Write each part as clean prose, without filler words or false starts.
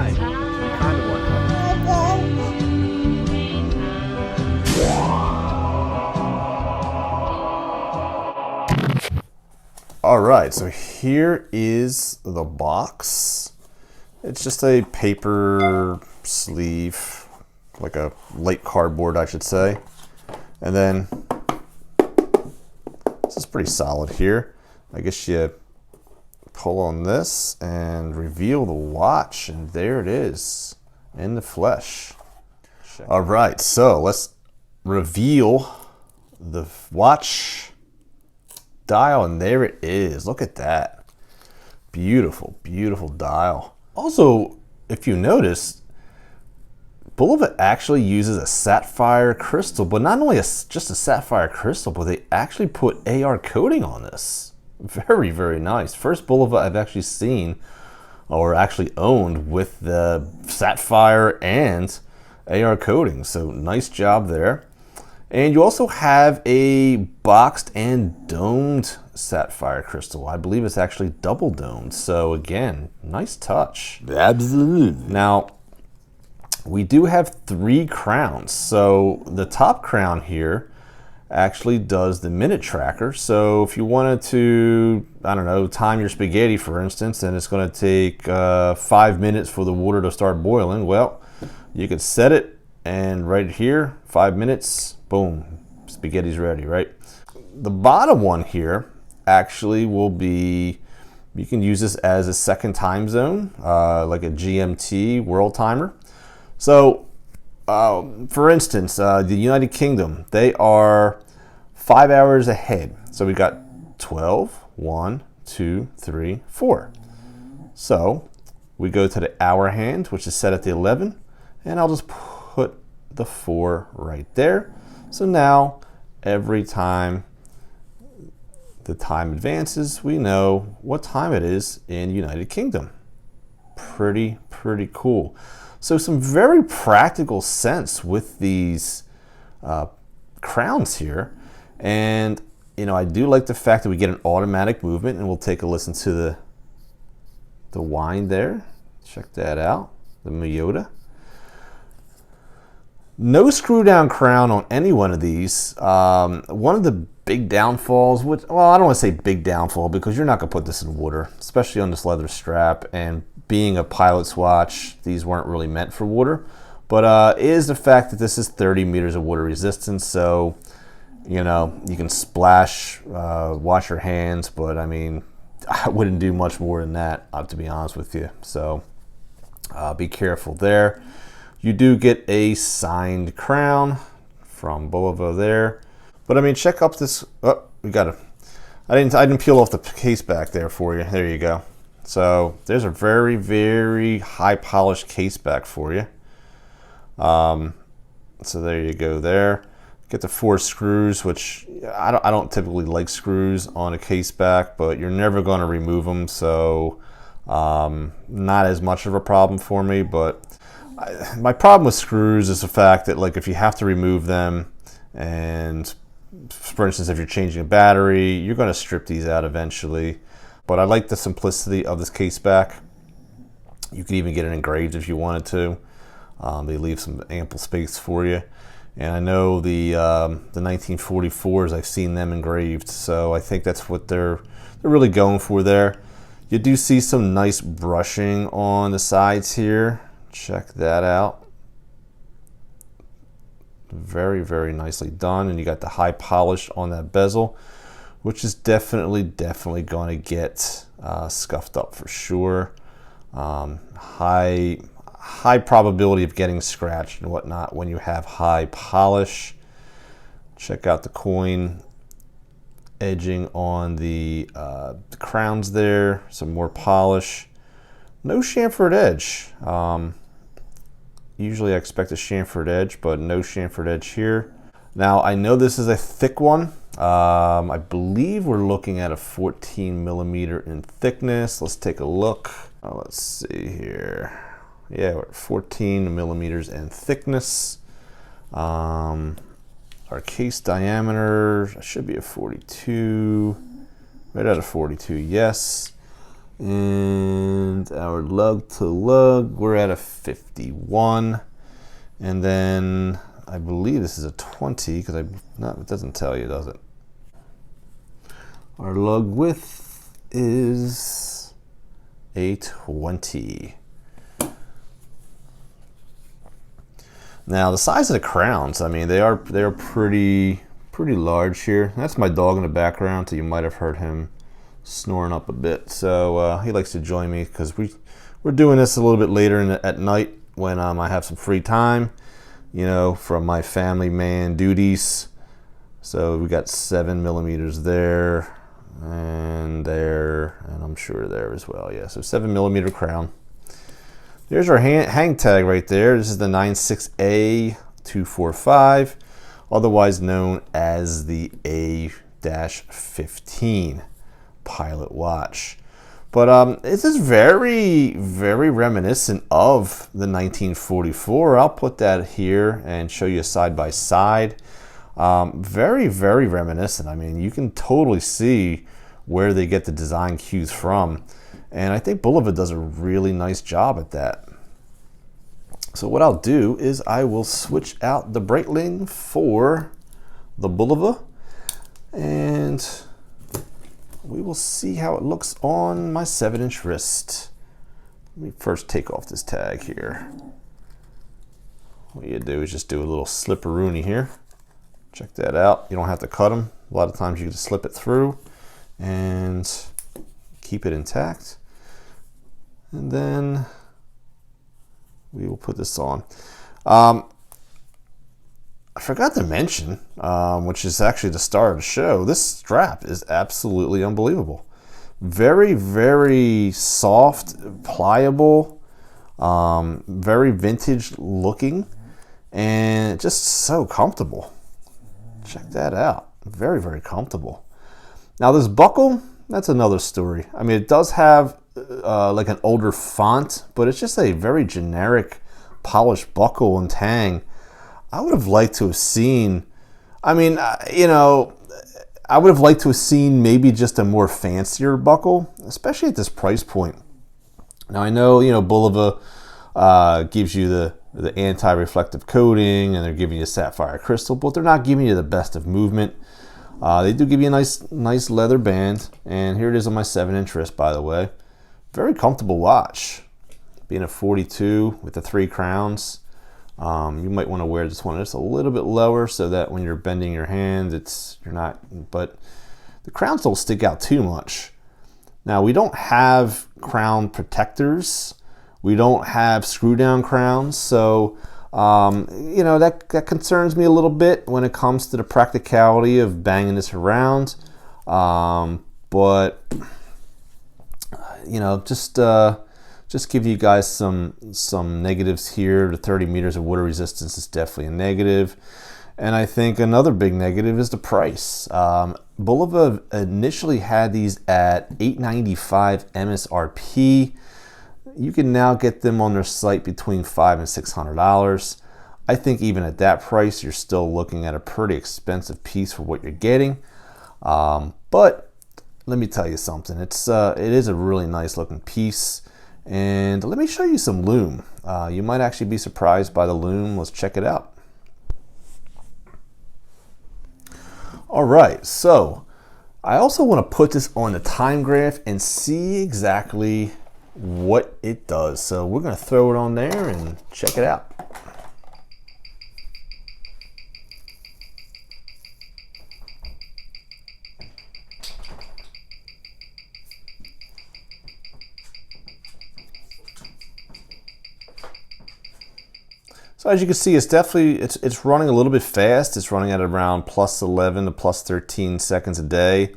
time. We kind of want that. Alright, so here is the box. It's just a paper sleeve, like a light cardboard, I should say. And then, this is pretty solid here. I guess you pull on this and reveal the watch, and there it is, in the flesh. Alright, so let's reveal the watch dial, and there it is. Look at that. Beautiful, beautiful dial. Also, if you notice, BULOVA actually uses a sapphire crystal, but not only just a sapphire crystal, but they actually put AR coating on this. Very, very nice. First BULOVA I've actually seen or actually owned with the sapphire and AR coating, so nice job there. And you also have a boxed and domed sapphire crystal. I believe it's actually double domed. So again, nice touch. Absolutely. Now, we do have 3 crowns. So the top crown here actually does the minute tracker. So if you wanted to, I don't know, time your spaghetti, for instance, and it's going to take 5 minutes for the water to start boiling, well, you could set it, and right here, 5 minutes, boom, spaghetti's ready, right? The bottom one here actually will be, you can use this as a second time zone, like a GMT world timer. So, for instance, the United Kingdom, they are 5 hours ahead. So we got 12, 1, 2, 3, 4. So we go to the hour hand, which is set at the 11, and I'll just put the 4 right there. So now every time the time advances, we know what time it is in United Kingdom. Pretty cool. So some very practical sense with these crowns here. And you know, I do like the fact that we get an automatic movement, and we'll take a listen to the whine there. Check that out, the Miyota. No screw down crown on any one of these. One of the big downfalls, which, well, I don't want to say big downfall because you're not going to put this in water, especially on this leather strap. And being a pilot's watch, these weren't really meant for water. But is the fact that this is 30 meters of water resistance. So, you know, you can splash, wash your hands. But I mean, I wouldn't do much more than that, to be honest with you. So be careful there. You do get a signed crown from BULOVA there. But I mean, check up this. Oh, we got it. I didn't peel off the case back there for you. There you go. So there's a very, very high polished case back for you. So there you go there. Get the 4 screws, which I don't typically like screws on a case back, but you're never going to remove them. So not as much of a problem for me, but my problem with screws is the fact that, like, if you have to remove them, and for instance, if you're changing a battery, you're going to strip these out eventually. But I like the simplicity of this case back. You could even get it engraved if you wanted to. They leave some ample space for you. And I know the 1944s, I've seen them engraved, so I think that's what they're really going for there. You do see some nice brushing on the sides here. Check that out. Very, very nicely done. And you got the high polish on that bezel, which is definitely going to get scuffed up for sure. High probability of getting scratched and whatnot when you have high polish. Check out the coin edging on the crowns there. Some more polish. No chamfered edge. Usually I expect a chamfered edge, but no chamfered edge here. Now I know this is a thick one. I believe we're looking at a 14 millimeter in thickness. Let's take a look. Let's see here. Yeah, we're at 14 millimeters in thickness. Our case diameter should be a 42. Right at a 42, yes. And our lug to lug, we're at a 51. And then I believe this is a 20 because it doesn't tell you, does it? Our lug width is a 20. Now the size of the crowns, I mean, they're pretty large here. That's my dog in the background, so you might have heard him snoring up a bit. So he likes to join me because we're doing this a little bit later at night when I have some free time, you know, from my family man duties. So we got 7mm there and there, and I'm sure there as well. Yeah, so 7mm crown. There's our hang tag right there. This is the 96A245, otherwise known as the A-15 pilot watch. But this is very reminiscent of the 1944. I'll put that here and show you side by side. Very reminiscent. I mean, you can totally see where they get the design cues from. And I think BULOVA does a really nice job at that. So what I'll do is I will switch out the Breitling for the BULOVA, and we will see how it looks on my 7-inch wrist. Let me first take off this tag here. What you do is just do a little slipperoonie here. Check that out. You don't have to cut them. A lot of times you can just slip it through and keep it intact. And then we will put this on. I forgot to mention, which is actually the star of the show, this strap is absolutely unbelievable. Very soft, pliable, very vintage looking, and just so comfortable. Check that out. Very comfortable. Now this buckle, that's another story. I mean, it does have like an older font, but it's just a very generic polished buckle and tang. I would have liked to have seen, I mean, you know, I would have liked to have seen maybe just a more fancier buckle, especially at this price point. Now I know, you know, BULOVA gives you the anti-reflective coating, and they're giving you sapphire crystal, but they're not giving you the best of movement. They do give you a nice leather band, and here it is on my 7-inch wrist, by the way. Very comfortable watch. Being a 42 with the 3 crowns, you might want to wear this one just a little bit lower so that when you're bending your hand, you're not, but the crowns don't stick out too much. Now we don't have crown protectors. We don't have screw down crowns, so you know, that concerns me a little bit when it comes to the practicality of banging this around. But you know, just give you guys some negatives here. The 30 meters of water resistance is definitely a negative, and I think another big negative is the price. BULOVA initially had these at $895 MSRP. You can now get them on their site between $500 and $600. I think even at that price, you're still looking at a pretty expensive piece for what you're getting. But let me tell you something. It is a really nice looking piece. And let me show you some lume. You might actually be surprised by the lume. Let's check it out. All right, so I also want to put this on the time graph and see exactly what it does. So we're going to throw it on there and check it out. So as you can see, it's running a little bit fast. It's running at around plus 11 to plus 13 seconds a day.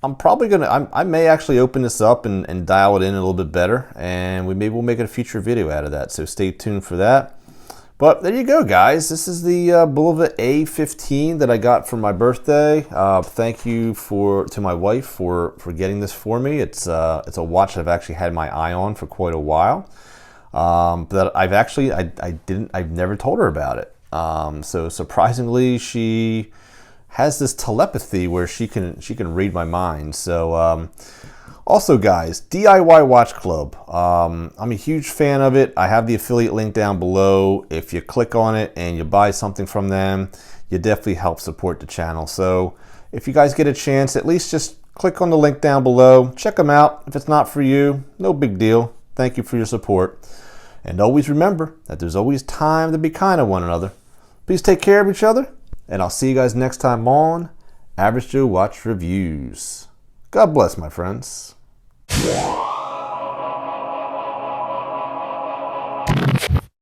I'm probably gonna, I may actually open this up and dial it in a little bit better, and maybe we'll make a future video out of that. So stay tuned for that. But there you go, guys. This is the BULOVA A-15 that I got for my birthday. Thank you to my wife for getting this for me. It's a watch that I've actually had my eye on for quite a while. But I've never told her about it. So surprisingly, she has this telepathy where she can read my mind. So Also, guys, DIY Watch Club. I'm a huge fan of it. I have the affiliate link down below. If you click on it and you buy something from them, you definitely help support the channel. So if you guys get a chance, at least just click on the link down below. Check them out. If it's not for you, no big deal. Thank you for your support. And always remember that there's always time to be kind to one another. Please take care of each other, and I'll see you guys next time on Average Joe Watch Reviews. God bless, my friends.